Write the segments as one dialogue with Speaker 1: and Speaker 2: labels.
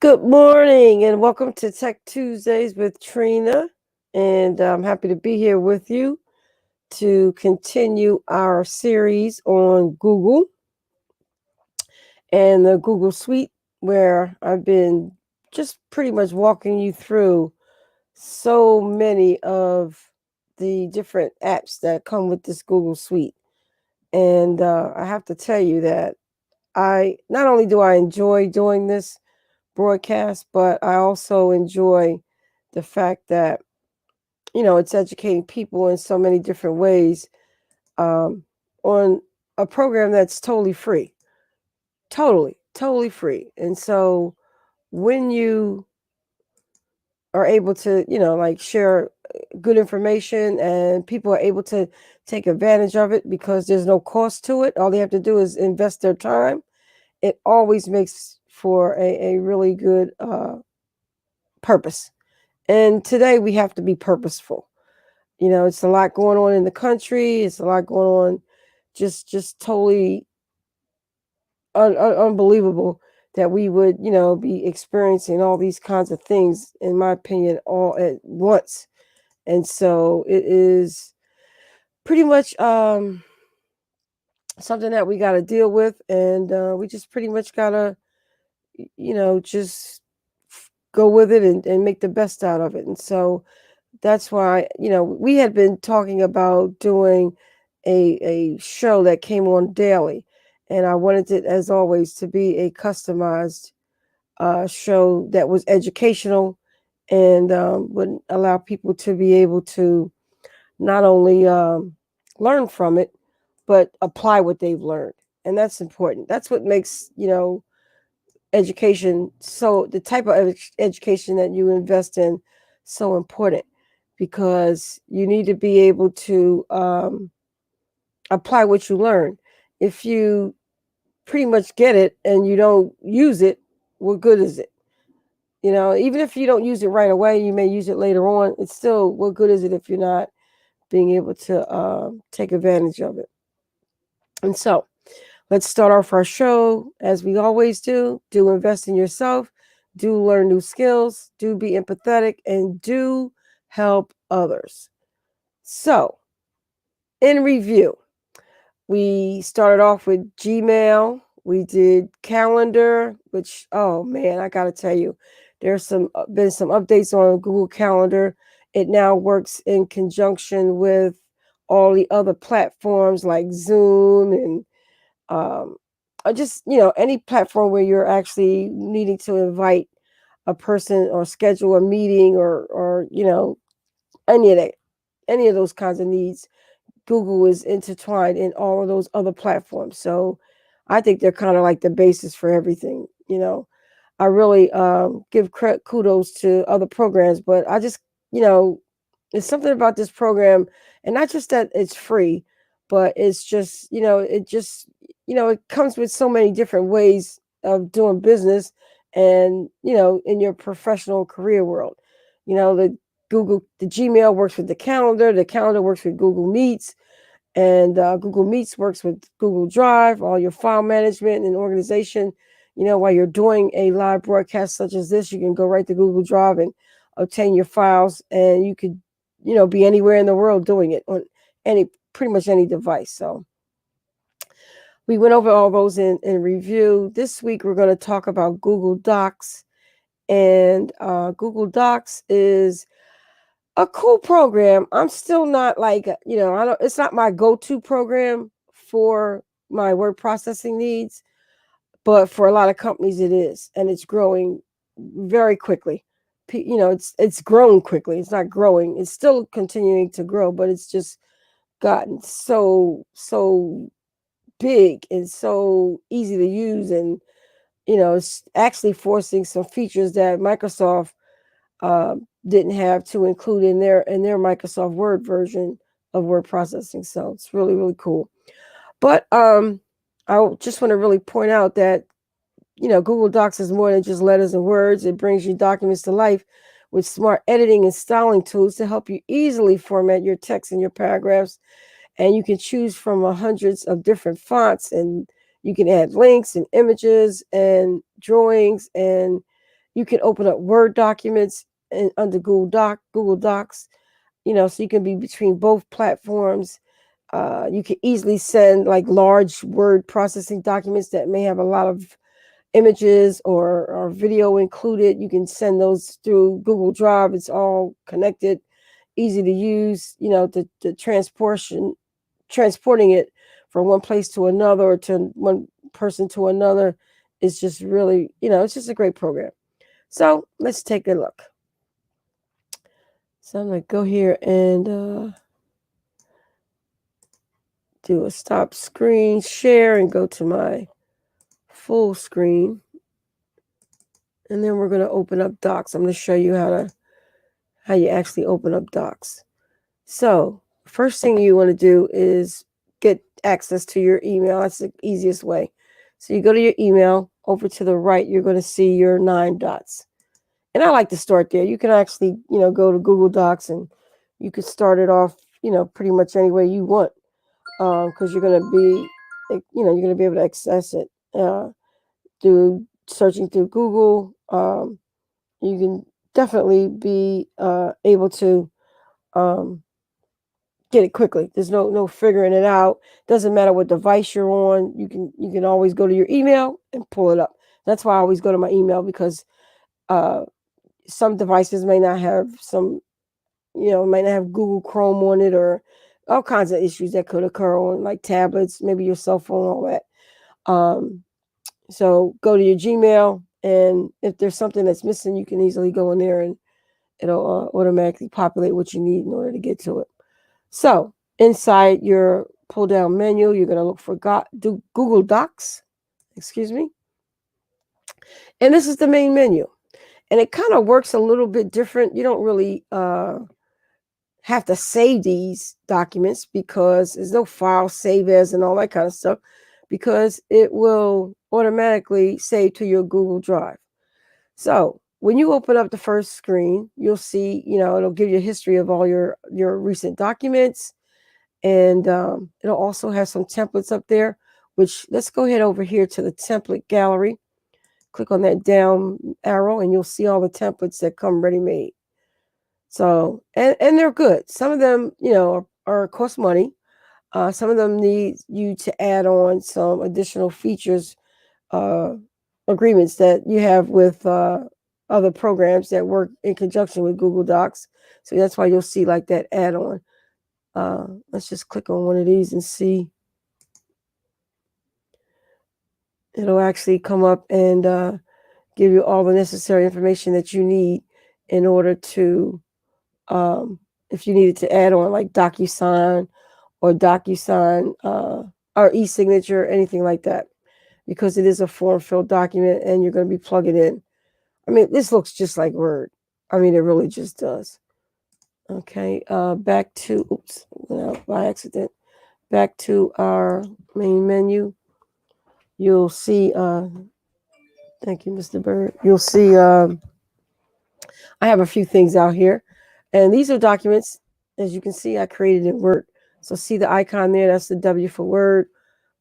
Speaker 1: Good morning and welcome to Tech Tuesdays with Trina. And I'm happy to be here with you to continue our series on Google and the Google Suite, where I've been just pretty much walking you through so many of the different apps that come with this Google Suite. And I have to tell you that I not only do I enjoy doing this broadcast, but I also enjoy the fact that, it's educating people in so many different ways on a program that's totally free. Totally free. And so when you are able to, like share good information and people are able to take advantage of it because there's no cost to it, all they have to do is invest their time. It always makes for a really good purpose. And today we have to be purposeful. It's a lot going on in the country. It's a lot going on, just totally unbelievable that we would, be experiencing all these kinds of things, in my opinion, all at once. And so it is pretty much something that we got to deal with. And we just pretty much got to, just go with it and make the best out of it. And so that's why, we had been talking about doing a show that came on daily. And I wanted it, as always, to be a customized show that was educational and would allow people to be able to not only learn from it, but apply what they've learned. And that's important. That's what makes, education, so the type of education that you invest in, so important, because you need to be able to apply what you learn. If you pretty much get it and you don't use it, what good is it? Even if you don't use it right away, you may use it later on. It's still, what good is it if you're not being able to take advantage of it? And so let's start off our show as we always do. Do invest in yourself, do learn new skills, do be empathetic, and do help others. So, in review, we started off with Gmail. We did calendar, which, oh man, I got to tell you, there's been some updates on Google Calendar. It now works in conjunction with all the other platforms like Zoom and or just, any platform where you're actually needing to invite a person or schedule a meeting or any of that, any of those kinds of needs. Google is intertwined in all of those other platforms. So I think they're kind of like the basis for everything. I really give kudos to other programs, but I just, there's something about this program, and not just that it's free, but it's just, it comes with so many different ways of doing business and, in your professional career world. The Gmail works with the calendar works with Google Meets, and Google Meets works with Google Drive, all your file management and organization. While you're doing a live broadcast such as this, you can go right to Google Drive and obtain your files, and you could, be anywhere in the world doing it on pretty much any device. So we went over all those in review. This week, we're going to talk about Google Docs. And Google Docs is a cool program. I'm still not like, it's not my go-to program for my word processing needs, but for a lot of companies it is, and it's growing very quickly. It's grown quickly. It's not growing. It's still continuing to grow, but it's just gotten so big and so easy to use, and it's actually forcing some features that Microsoft didn't have to include in their Microsoft Word version of word processing. So it's really, really cool. But I just want to really point out that, Google Docs is more than just letters and words. It brings your documents to life with smart editing and styling tools to help you easily format your text and your paragraphs. And you can choose from hundreds of different fonts, and you can add links and images and drawings, and You can open up Word documents and under Google Docs, so you can be between both platforms. You can easily send like large word processing documents that may have a lot of images or video included. You can send those through Google Drive. It's all connected, easy to use. The transporting it from one place to another or to one person to another is just really, it's just a great program. So let's take a look. So I'm going to go here and do a stop screen share and go to my full screen. And then we're going to open up Docs. I'm going to show you how you actually open up Docs. So first thing you want to do is get access to your email. That's the easiest way. So you go to your email. Over to the right, you're going to see your 9 dots. And I like to start there. You can actually, go to Google Docs and you could start it off, pretty much any way you want, because you're going to be, you're going to be able to access it through searching through Google. You can definitely be able to get it quickly. There's no figuring it out. Doesn't matter what device you're on. You can always go to your email and pull it up. That's why I always go to my email, because some devices may not have might not have Google Chrome on it, or all kinds of issues that could occur on like tablets, maybe your cell phone, all that. So go to your Gmail, and if there's something that's missing, you can easily go in there and it'll automatically populate what you need in order to get to it. So inside your pull down menu, you're going to look for Google Docs, and this is the main menu. And it kind of works a little bit different. You don't really have to save these documents, because there's no file save as and all that kind of stuff, because it will automatically save to your Google Drive. So when you open up the first screen, you'll see, it'll give you a history of all your recent documents. And it'll also have some templates up there, which let's go ahead over here to the template gallery. Click on that down arrow and you'll see all the templates that come ready-made. So, and they're good. Some of them, are cost money. Some of them need you to add on some additional features, agreements that you have with other programs that work in conjunction with Google Docs. So that's why you'll see like that add-on. Let's just click on one of these and see. It'll actually come up and give you all the necessary information that you need in order to, if you needed to add on like DocuSign or e-signature, anything like that, because it is a form-filled document and you're going to be plugging in. I mean, this looks just like Word. I mean, it really just does. Okay, back to, oops, went out by accident. Back to our main menu. You'll see, thank you, Mr. Bird. You'll see, I have a few things out here. And these are documents, as you can see, I created in Word. So see the icon there, that's the W for Word.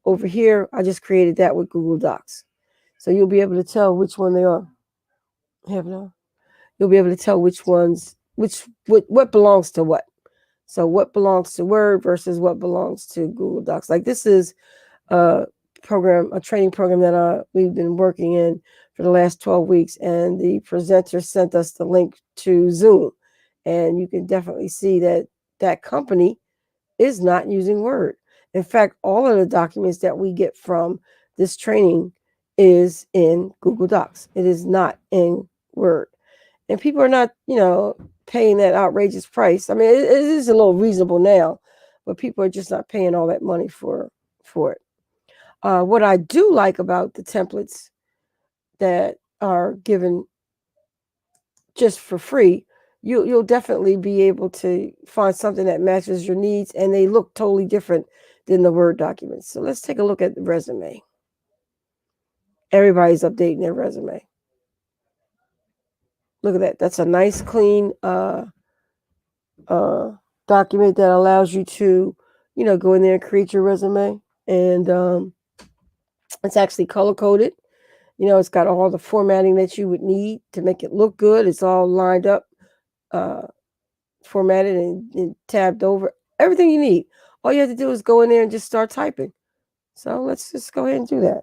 Speaker 1: Over here, I just created that with Google Docs. So you'll be able to tell which one they are. You'll be able to tell which ones, what belongs to what. So what belongs to Word versus what belongs to Google Docs. Like this is a training program that we've been working in for the last 12 weeks. And the presenter sent us the link to Zoom. And you can definitely see that that company is not using Word. In fact, all of the documents that we get from this training is in Google Docs. It is not in Word. And people are not, paying that outrageous price. I mean, it is a little reasonable now, but people are just not paying all that money for it. What I do like about the templates that are given just for free, you'll definitely be able to find something that matches your needs, and they look totally different than the Word documents. So let's take a look at the resume. Everybody's updating their resume. Look at that. That's a nice, clean document that allows you to, go in there and create your resume. And it's actually color coded. It's got all the formatting that you would need to make it look good. It's all lined up, formatted and tabbed over. Everything you need. All you have to do is go in there and just start typing. So let's just go ahead and do that.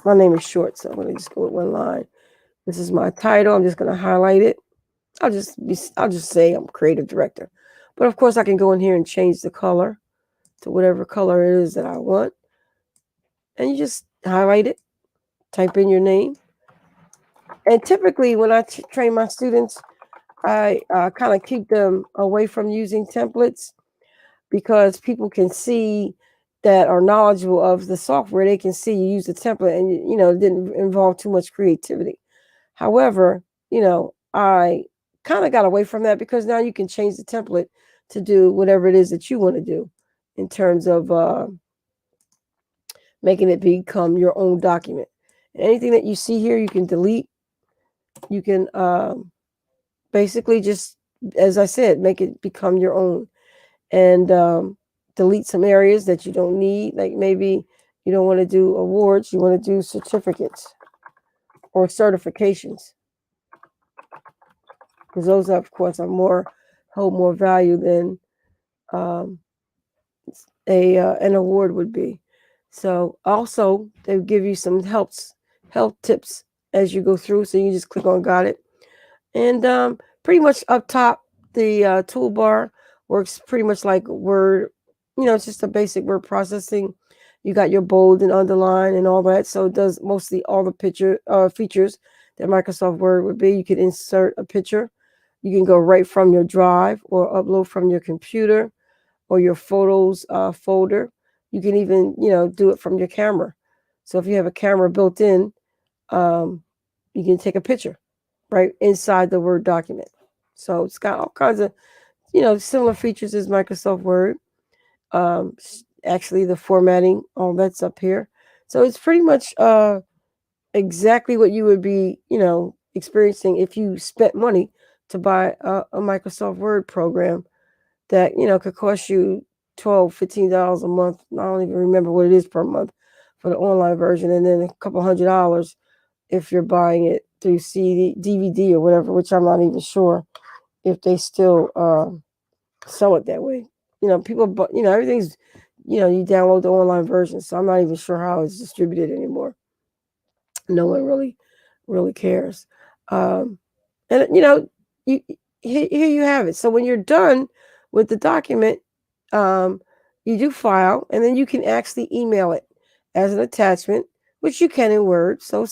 Speaker 1: My name is short, so I'm going to just go with one line. This is my title. I'm just going to highlight it. I'll just say I'm creative director. But of course, I can go in here and change the color to whatever color it is that I want. And you just highlight it, type in your name. And typically, when I train my students, I kind of keep them away from using templates because people can see that are knowledgeable of the software. They can see you use the template and, it didn't involve too much creativity. However, I kind of got away from that because now you can change the template to do whatever it is that you want to do in terms of making it become your own document. And anything that you see here, you can delete. You can basically just, as I said, make it become your own and delete some areas that you don't need. Like maybe you don't want to do awards, you want to do certificates or certifications. Because those, of course, hold more value than an award would be. So also they give you some health tips as you go through. So you just click on got it. And pretty much up top, the toolbar works pretty much like Word. It's just a basic word processing. You got your bold and underline and all that. So it does mostly all the features that Microsoft Word would be. You can insert a picture. You can go right from your drive or upload from your computer or your photos folder. You can even, do it from your camera. So if you have a camera built in, you can take a picture right inside the Word document. So it's got all kinds of, similar features as Microsoft Word. Actually, the formatting, all that's up here. So it's pretty much exactly what you would be, experiencing if you spent money to buy a Microsoft Word program that, could cost you $12, $15 a month. I don't even remember what it is per month for the online version. And then a couple $100 if you're buying it through CD, DVD or whatever, which I'm not even sure if they still sell it that way. People, but everything's, you download the online version. So I'm not even sure how it's distributed anymore. No one really cares. And you here you have it. So when you're done with the document, you do file, and then you can actually email it as an attachment, which you can in Word. So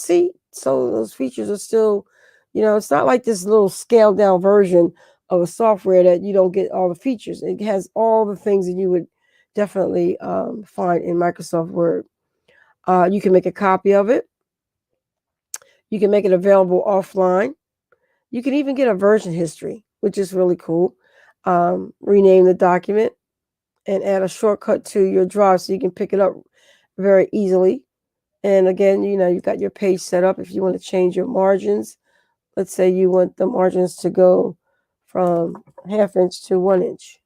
Speaker 1: those features are still, it's not like this little scaled down version of a software that you don't get all the features. It has all the things that you would definitely find in Microsoft Word. You can make a copy of it. You can make it available offline. You can even get a version history, which is really cool. Rename the document and add a shortcut to your drive so you can pick it up very easily. And again, you've got your page set up if you want to change your margins. Let's say you want the margins to go from 1/2 inch to 1 inch.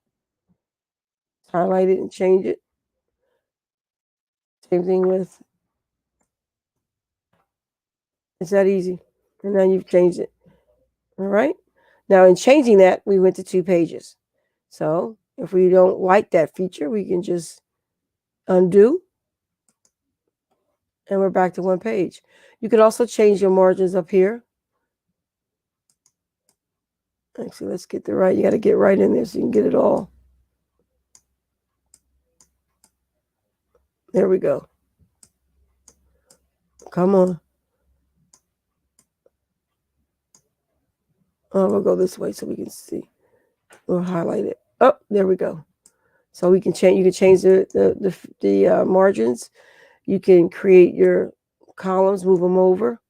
Speaker 1: Highlight it and change it. Same thing with, it's that easy. And now you've changed it. All right. Now in changing that, we went to 2 pages. So if we don't like that feature, we can just undo and we're back to 1 page. You can also change your margins up here. Actually, let's get you got to get right in there so you can get it all. There we go. Come on. Oh, we'll go this way so we can see. We'll highlight it. Oh, there we go. So we can change. You can change the margins. You can create your columns, move them over.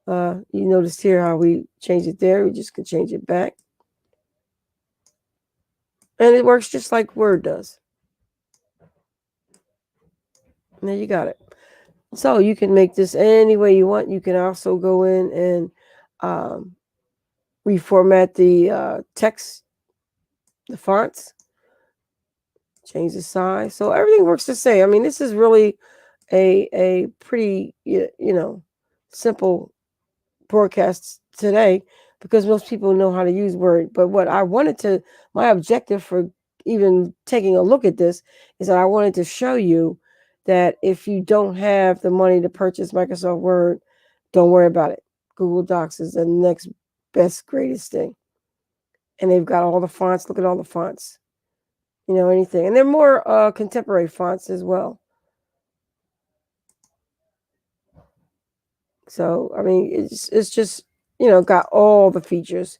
Speaker 1: You noticed here how we changed it there. We just can change it back, and it works just like Word does. And there you got it. So you can make this any way you want. You can also go in and reformat the text, the fonts. Change the size. So everything works the same. I mean, this is really a pretty, simple broadcast today because most people know how to use Word. But my objective for even taking a look at this is that I wanted to show you that if you don't have the money to purchase Microsoft Word, don't worry about it. Google Docs is the next best, greatest thing. And they've got all the fonts. Look at all the fonts. Anything. And they're more contemporary fonts as well. So, I mean, it's just, got all the features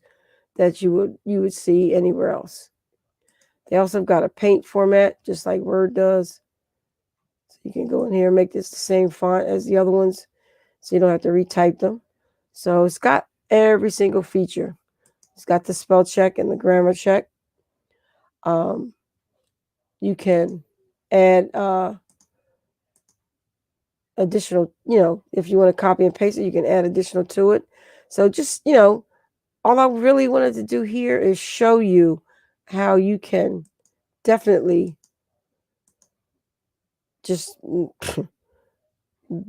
Speaker 1: that you would see anywhere else. They also got a paint format, just like Word does. So you can go in here and make this the same font as the other ones, so you don't have to retype them. So it's got every single feature. It's got the spell check and the grammar check. You can add additional, if you want to copy and paste it, you can add additional to it. So just, all I really wanted to do here is show you how you can definitely just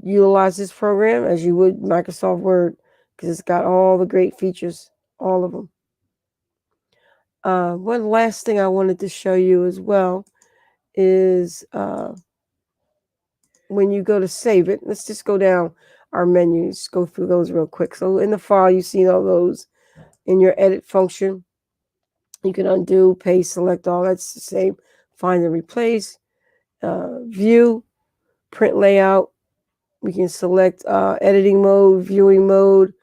Speaker 1: utilize this program as you would Microsoft Word because it's got all the great features, all of them. One last thing I wanted to show you as well is when you go to save it, let's just go down our menus, go through those real quick. So in the file, you see all those. In your edit function, you can undo, paste, select all. That's the same. Find and replace. View, print layout. We can select editing mode, viewing mode.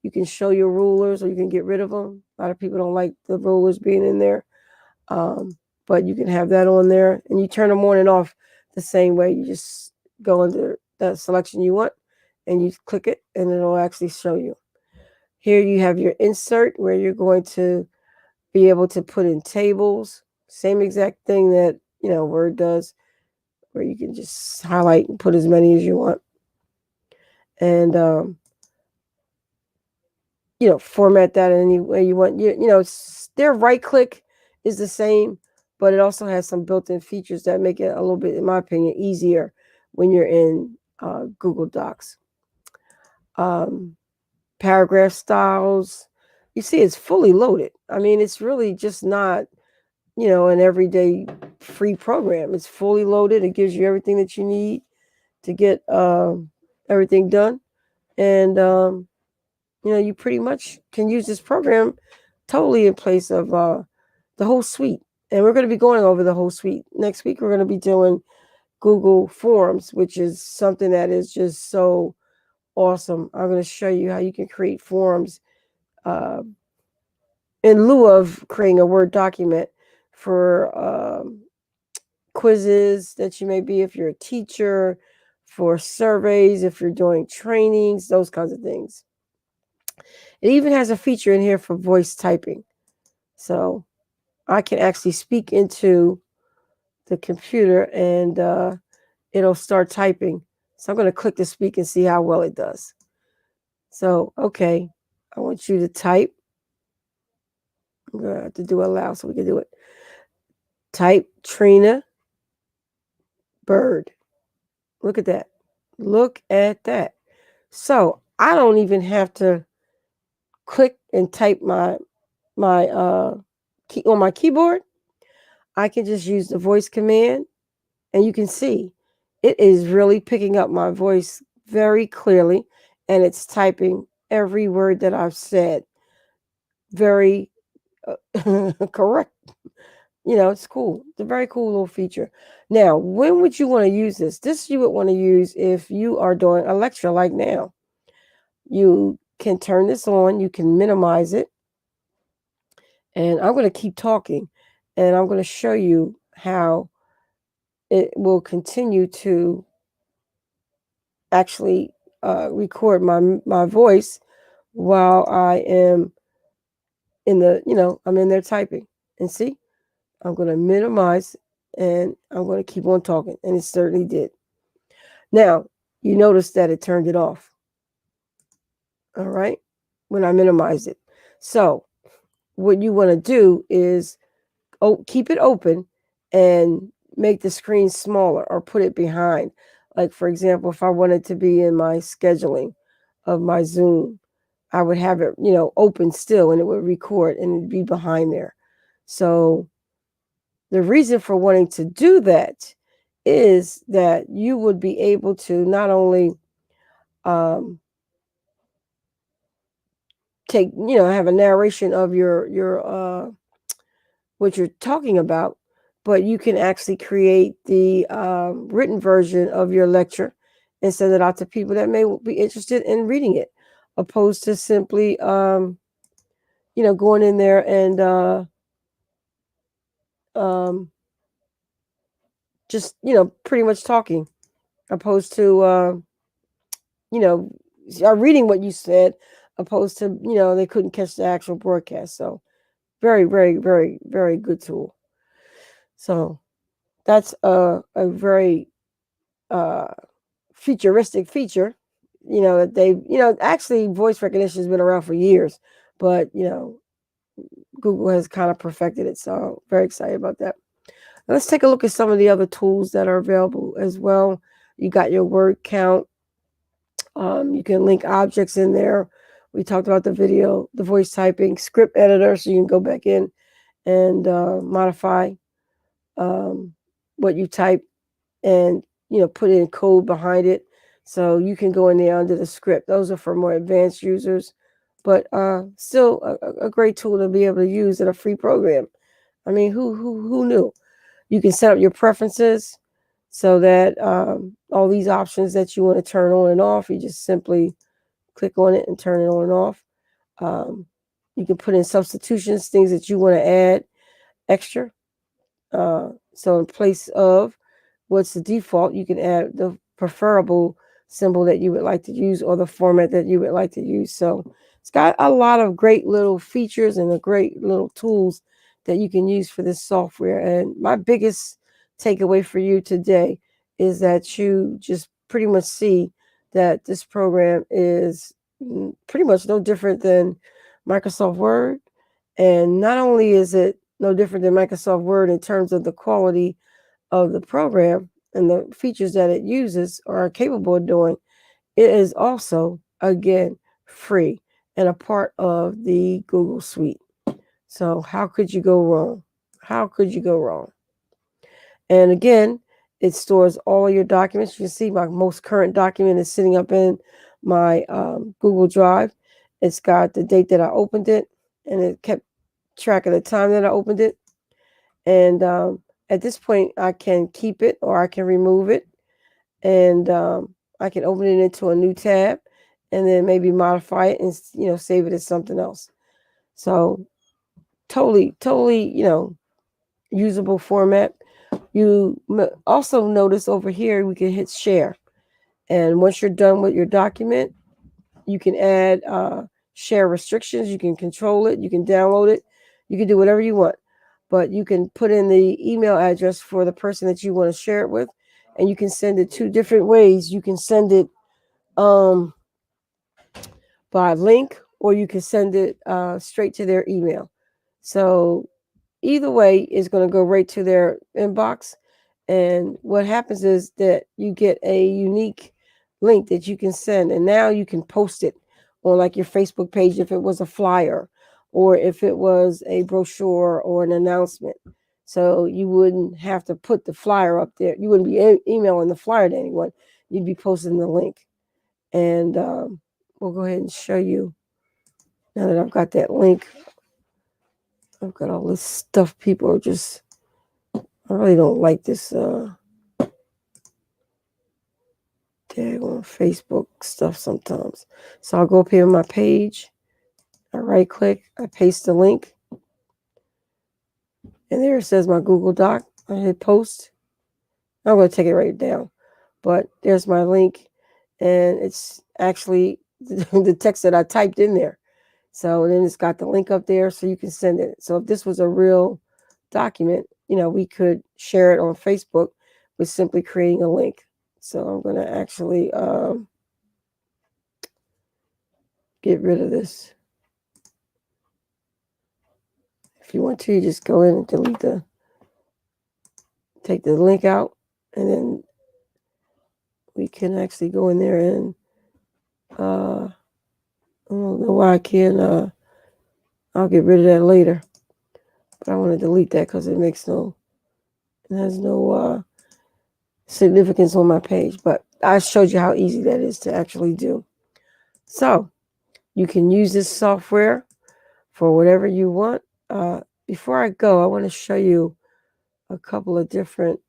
Speaker 1: You can show your rulers or you can get rid of them. A lot of people don't like the rulers being in there. But you can have that on there. And you turn them on and off the same way. You just go under that selection you want and you click it and it'll actually show you. Here you have your insert where you're going to be able to put in tables. Same exact thing that, Word does, where you can just highlight and put as many as you want. And, format that in any way you want. Their right click is the same, but it also has some built-in features that make it a little bit, in my opinion, easier when you're in Google Docs. Paragraph styles. You see, it's fully loaded. I mean, it's really just not, an everyday free program. It's fully loaded. It gives you everything that you need to get everything done. And, you pretty much can use this program totally in place of the whole suite. And we're going to be going over the whole suite. Next week, we're going to be doing Google Forms, which is something that is just so awesome. I'm going to show you how you can create forms in lieu of creating a Word document for quizzes that you may be, if you're a teacher, for surveys, if you're doing trainings, those kinds of things. It even has a feature in here for voice typing. So I can actually speak into the computer and it'll start typing. So I'm going to click to speak and see how well it does. So, okay, I want you to type. I'm going to have to do it loud so we can do it. Type Trina Bird. Look at that. Look at that. So I don't even have to click and type my key on my keyboard. I can just use the voice command and you can see it is really picking up my voice very clearly and it's typing every word that I've said very correct. It's cool. It's a very cool little feature. Now, when would you want to use this? This you would want to use if you are doing a lecture like now. You can turn this on. You can minimize it. And I'm going to keep talking. And I'm going to show you how it will continue to actually record my voice while I am I'm in there typing. And see, I'm going to minimize and I'm going to keep on talking. And it certainly did. Now, you notice that it turned it off. All right, when I minimized it. So what you want to do is keep it open and make the screen smaller or put it behind. Like, for example, if I wanted to be in my scheduling of my Zoom, I would have it, open still, and it would record and it'd be behind there. So the reason for wanting to do that is that you would be able to not only take, have a narration of your what you're talking about, but you can actually create the written version of your lecture and send it out to people that may be interested in reading it, opposed to simply, going in there and just, pretty much talking, opposed to, reading what you said, opposed to, they couldn't catch the actual broadcast. So very, very, very, very good tool. So that's a very futuristic feature, that they, actually voice recognition has been around for years, but, Google has kind of perfected it. So very excited about that. Now, let's take a look at some of the other tools that are available as well. You got your word count. You can link objects in there. We talked about the video, the voice typing, script editor, so you can go back in and modify what you type and put in code behind it, so you can go in there under the script. Those are for more advanced users, but still a great tool to be able to use in a free program. I mean, who knew? You can set up your preferences so that all these options that you want to turn on and off, you just simply click on it and turn it on and off. You can put in substitutions, things that you want to add extra. So in place of what's the default, you can add the preferable symbol that you would like to use or the format that you would like to use. So it's got a lot of great little features and a great little tools that you can use for this software. And my biggest takeaway for you today is that you just pretty much see that this program is pretty much no different than Microsoft Word. And not only is it no different than Microsoft Word in terms of the quality of the program and the features that it uses or are capable of doing, it is also, again, free and a part of the Google Suite. So how could you go wrong? How could you go wrong? And again, it stores all your documents. You can see my most current document is sitting up in my Google Drive. It's got the date that I opened it, and it kept track of the time that I opened it. And at this point, I can keep it or I can remove it. And I can open it into a new tab and then maybe modify it and, save it as something else. So totally, usable format. You also notice over here, we can hit share. And once you're done with your document, you can add share restrictions. You can control it. You can download it. You can do whatever you want. But you can put in the email address for the person that you want to share it with. And you can send it two different ways. You can send it by link, or you can send it straight to their email. So either way is going to go right to their inbox. And what happens is that you get a unique link that you can send. And now you can post it on like your Facebook page if it was a flyer or if it was a brochure or an announcement. So you wouldn't have to put the flyer up there. You wouldn't be emailing the flyer to anyone. You'd be posting the link. And we'll go ahead and show you. Now that I've got that link, I've got all this stuff. People are just, I really don't like this tag on Facebook stuff sometimes. So I'll go up here on my page. I right click, I paste the link. And there it says my Google Doc. I hit post. I'm going to take it right down. But there's my link. And it's actually the text that I typed in there. So then it's got the link up there so you can send it. So if this was a real document, we could share it on Facebook with simply creating a link. So I'm going to actually get rid of this. If you want to, you just go in and delete take the link out, and then we can actually go in there and I don't know why I can't. I'll get rid of that later, but I want to delete that because it has no significance on my page. But I showed you how easy that is to actually do. So you can use this software for whatever you want. Before I go, I want to show you a couple of different,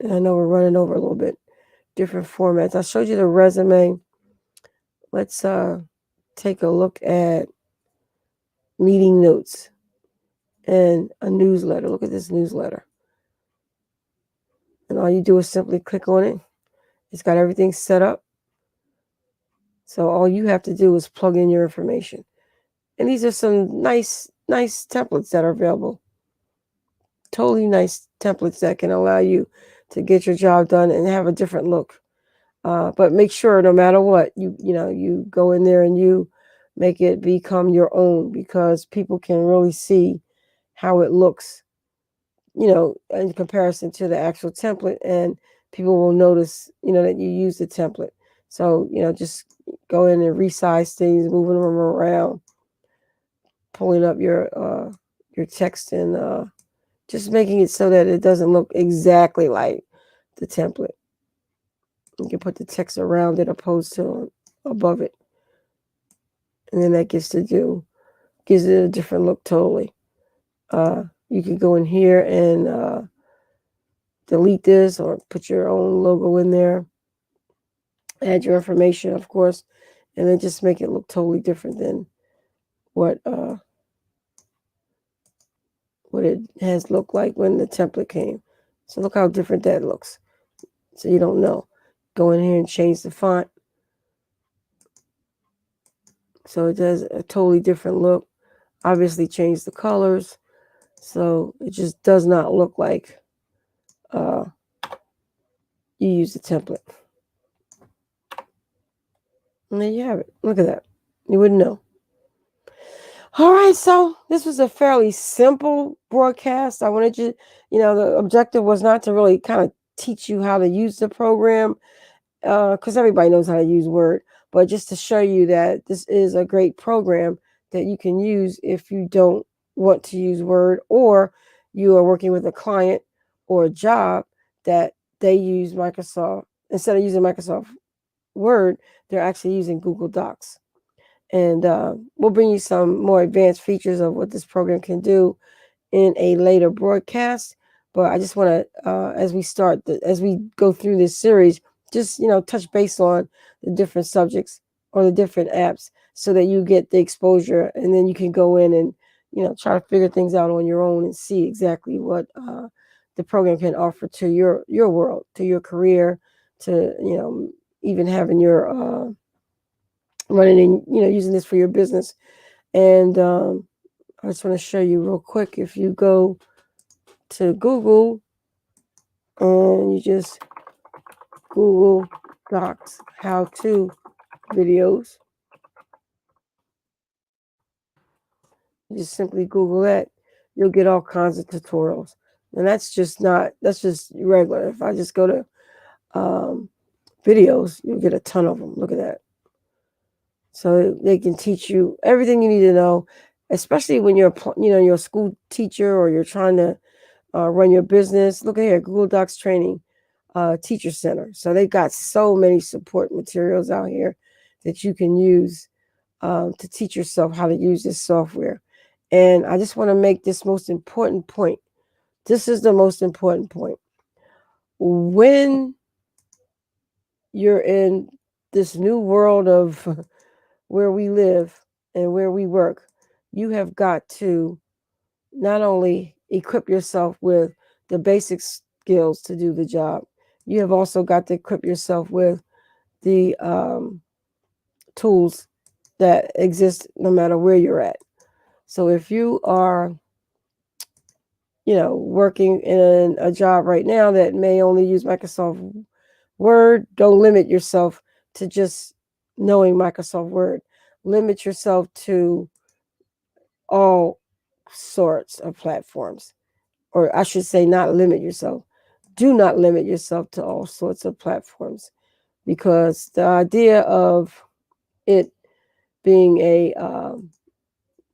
Speaker 1: and I know we're running over a little bit, different formats. I showed you the resume. Let's take a look at meeting notes and a newsletter. Look at this newsletter. And all you do is simply click on it. It's got everything set up. So all you have to do is plug in your information. And these are some nice templates that are available. Totally nice templates that can allow you to get your job done and have a different look. But make sure, no matter what, you go in there and you make it become your own, because people can really see how it looks, in comparison to the actual template, and people will notice, that you use the template. So, just go in and resize things, moving them around, pulling up your text, and just making it so that it doesn't look exactly like the template. You can put the text around it opposed to above it. And then that gives it a different look totally. You can go in here and delete this or put your own logo in there. Add your information, of course, and then just make it look totally different than what it has looked like when the template came. So look how different that looks. So you don't know. Go in here and change the font. So it does a totally different look. Obviously change the colors. So it just does not look like you use the template. And there you have it. Look at that. You wouldn't know. All right, so this was a fairly simple broadcast. I wanted you, the objective was not to really kind of teach you how to use the program, because everybody knows how to use Word, but just to show you that this is a great program that you can use if you don't want to use Word, or you are working with a client or a job that they use Microsoft. Instead of using Microsoft Word, they're actually using Google Docs. And we'll bring you some more advanced features of what this program can do in a later broadcast. But I just want to, as we go through this series, just, touch base on the different subjects or the different apps so that you get the exposure, and then you can go in and, try to figure things out on your own and see exactly what the program can offer to your world, to your career, to, even having your running in, using this for your business. And I just want to show you real quick. If you go to Google and you just Google Docs how-to videos, you just simply Google that, you'll get all kinds of tutorials. And that's just regular. If I just go to videos, you'll get a ton of them. Look at that. So they can teach you everything you need to know, especially when you're a school teacher or you're trying to run your business. Look at here, Google Docs training, teacher center. So they've got so many support materials out here that you can use to teach yourself how to use this software. And I just want to make this most important point. This is the most important point. When you're in this new world of where we live and where we work, you have got to not only equip yourself with the basic skills to do the job, you have also got to equip yourself with the tools that exist no matter where you're at. So if you are, working in a job right now that may only use Microsoft Word, don't limit yourself to just knowing Microsoft Word. Limit yourself to all sorts of platforms, or I should say not limit yourself, do not limit yourself to all sorts of platforms, because the idea of it being a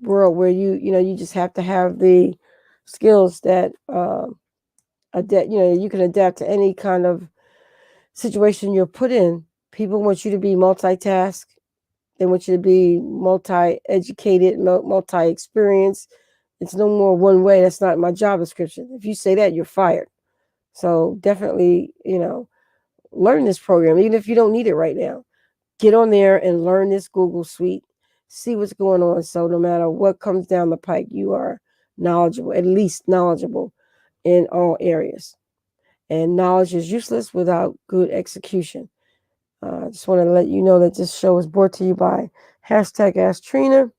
Speaker 1: world where you just have to have the skills that adapt. You can adapt to any kind of situation you're put in. People want you to be multitask. They want you to be multi-educated, multi-experienced. It's no more one way. That's not my job description. If you say that, you're fired. So definitely, learn this program, even if you don't need it right now. Get on there and learn this Google Suite. See what's going on. So no matter what comes down the pike, you are knowledgeable, at least knowledgeable in all areas. And knowledge is useless without good execution. I just want to let you know that this show is brought to you by hashtag Ask Trina.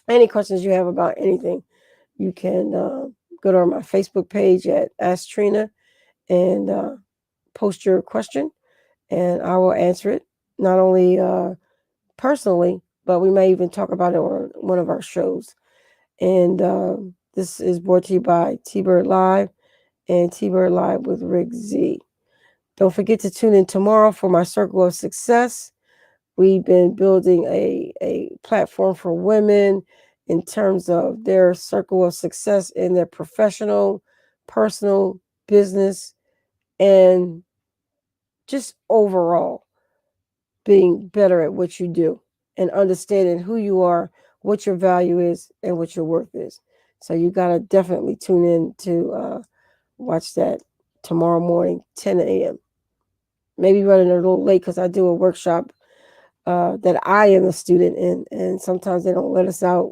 Speaker 1: Any questions you have about anything, you can go to my Facebook page at Ask Trina and post your question, and I will answer it, not only personally, but we may even talk about it on one of our shows. And this is brought to you by T-Bird Live and T-Bird Live with Rick Z. Don't forget to tune in tomorrow for my Circle of Success. We've been building a platform for women in terms of their circle of success in their professional, personal, business, and just overall being better at what you do and understanding who you are, what your value is, and what your worth is. So you got to definitely tune in to watch that tomorrow morning, 10 a.m. Maybe running a little late because I do a workshop that I am a student in, and sometimes they don't let us out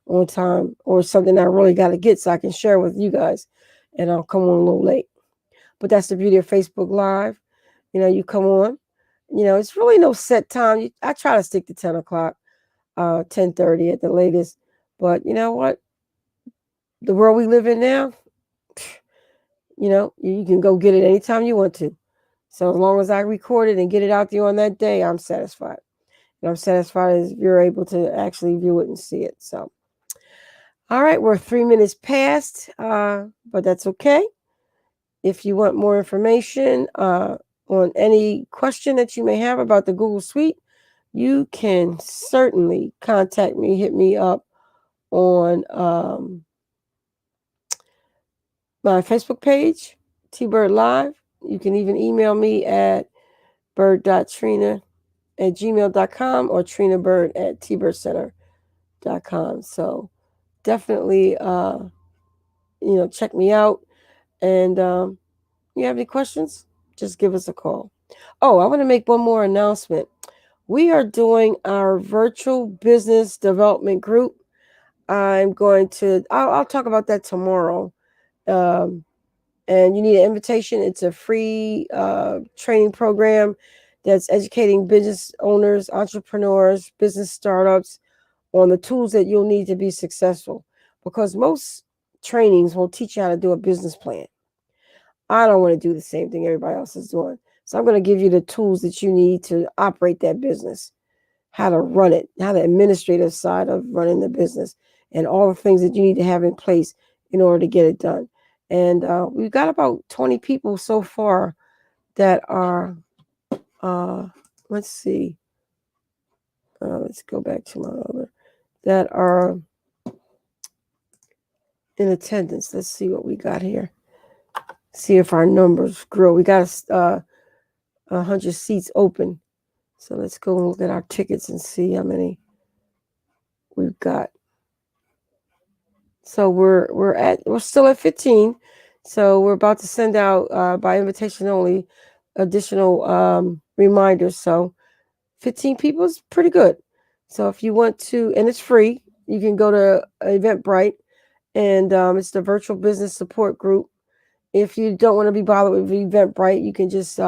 Speaker 1: on time, or something I really got to get so I can share with you guys, and I'll come on a little late. But that's the beauty of Facebook Live. You come on. It's really no set time. I try to stick to 10 o'clock, 10:30 at the latest. But you know what? The world we live in now, you can go get it anytime you want to. So as long as I record it and get it out there on that day, I'm satisfied. And I'm satisfied if you're able to actually view it and see it. So, all right, we're 3 minutes past, but that's okay. If you want more information on any question that you may have about the Google Suite, you can certainly contact me, hit me up on my Facebook page, T-Bird Live. You can even email me at bird.trina@gmail.com or trinabird@tbirdcenter.com. So definitely, check me out. And you have any questions, just give us a call. Oh, I want to make one more announcement. We are doing our virtual business development group. I'll talk about that tomorrow. And you need an invitation. It's a free training program that's educating business owners, entrepreneurs, business startups on the tools that you'll need to be successful. Because most trainings will teach you how to do a business plan. I don't want to do the same thing everybody else is doing. So I'm going to give you the tools that you need to operate that business, how to run it, how the administrative side of running the business, and all the things that you need to have in place in order to get it done. And we've got about 20 people so far that are, let's see, let's go back to my other, that are in attendance. Let's see what we got here. See if our numbers grow. We got 100 seats open. So let's go and look at our tickets and see how many we've got. So we're still at 15. So we're about to send out by invitation only additional reminders. So 15 people is pretty good. So if you want to, and it's free, you can go to Eventbrite, and it's the virtual business support group. If you don't want to be bothered with Eventbrite, you can just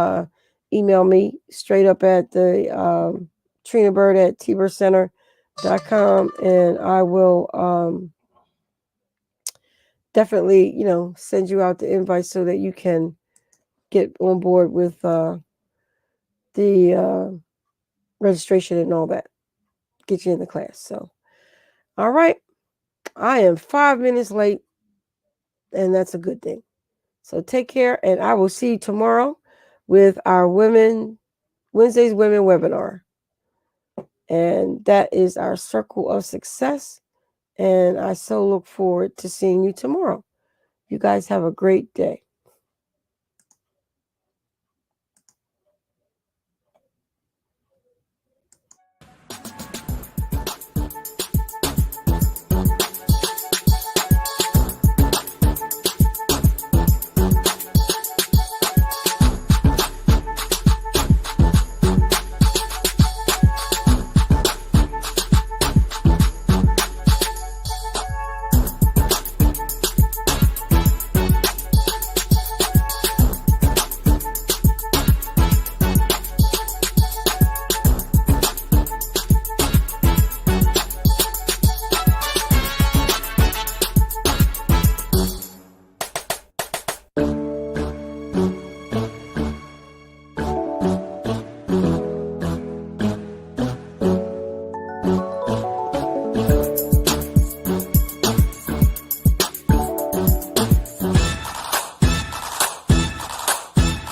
Speaker 1: email me straight up at the trinabird@tbirdcenter.com, and I will definitely, send you out the invite so that you can get on board with the registration and all that. Get you in the class. So, all right. I am 5 minutes late, and that's a good thing. So take care, and I will see you tomorrow with our Wednesday's Women webinar. And that is our circle of success. And I so look forward to seeing you tomorrow. You guys have a great day.